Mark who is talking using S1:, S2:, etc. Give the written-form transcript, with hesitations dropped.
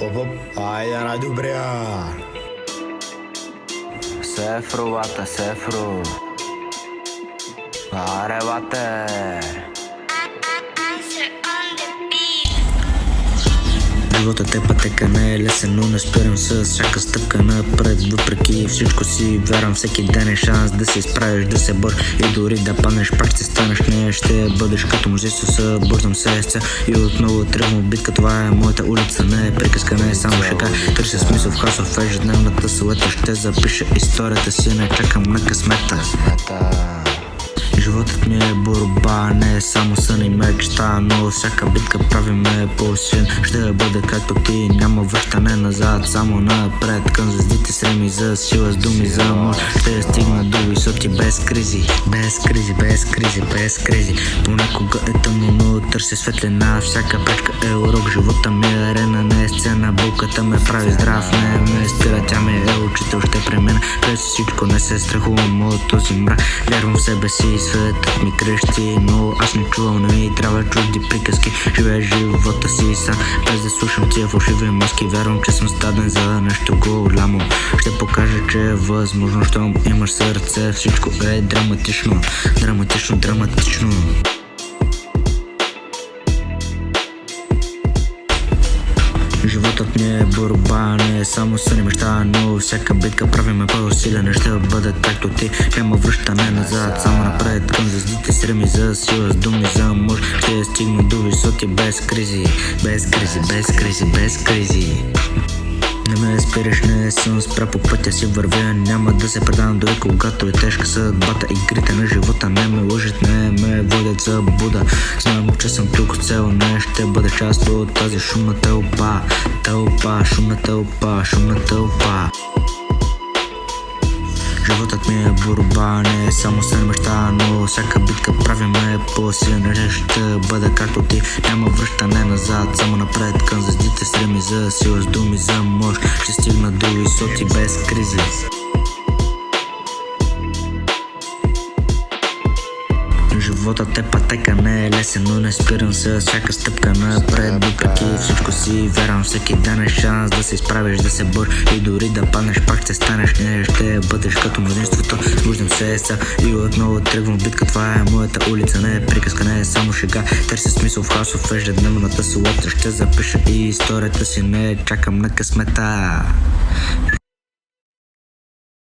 S1: Оп, айде на добрия!
S2: Сефровата, Сефро. Аревате!
S3: Животът е пътека, не е лесен, но не спирам с всяка стъпка напред. Въпреки всичко си вярвам, всеки ден е шанс да се изправиш, да се бориш и дори да паднеш, пак ще станеш. Не ще бъдеш като множество, събуждам се с цел и отново тръгвам в битка. Това е моята улица, не е приказка, не е само шега. Търся смисъл в хаоса, в ежедневната суета. Ще запиша историята си, не чакам на късмета. Животът ми е борба, не е само сън и мечта, но всяка битка прави ме по-силен. Ще бъда както ти, няма връщане назад, само напред. Към звездите стреми за сила, с думи за мощ. Ще стигна до висоти без кризи, без кризи, без кризи, без кризи. Понякога е тъмно, но търся светлина. Всяка пречка е урок, живота ми е арена, не е сцена. Болката ме прави здрав, не ме спира, тя ми е учител, ще премина през всичко. Не се страхувам от този мрак, вярвам в себе си. Светът ми крещи, но аз не чувам, не ми трябва чужди приказки. Живея живота си сам, без да слушам тия фалшиви маски. Вярвам, че съм стаден за нещо голямо. Ще покажа, че е възможно, щом имаш сърце. Всичко е драматично, драматично, драматично. Животът ми е борба, не е само сън и мечта, но всяка битка прави ме по-силен. Ще бъда както ти, няма връщане назад, само напред. Към звездите стреми за сила, с думи за мощ. Ще стигна до висоти без кризи, без кризи, без кризи, без кризи. Не ме спираш, не съм спря, по пътя си вървя. Няма да се предам, дори когато е тежка съдбата. Игрите на живота не ме лъжат, не ме водят за Буда. Знам, че съм тук с цел, не ще бъда част от тази шумна тълпа. Тълпа, шумна тълпа, шумна тълпа. Животът ми е борба, не е само сън мечта, но всяка битка прави ме по-силен. Ще бъда както ти, няма връщане назад, само напред. Към звездите стреми за сила, с думи за мощ. Ще стигна до висоти без кризи. Животът е пътека, не е лесен, но не спирам с всяка стъпка напред. Въпреки всичко си вярвам, всеки ден е шанс да се изправиш, да се бориш и дори да паднеш, пак ще станеш. Не ще бъдеш като младенството, сбуждам се са и отново тръгвам в битка. Това е моята улица, не е приказка, не е само шега. Търся смисъл в хаоса, в ежедневната суета. Ще запиша и историята си, не чакам на късмета.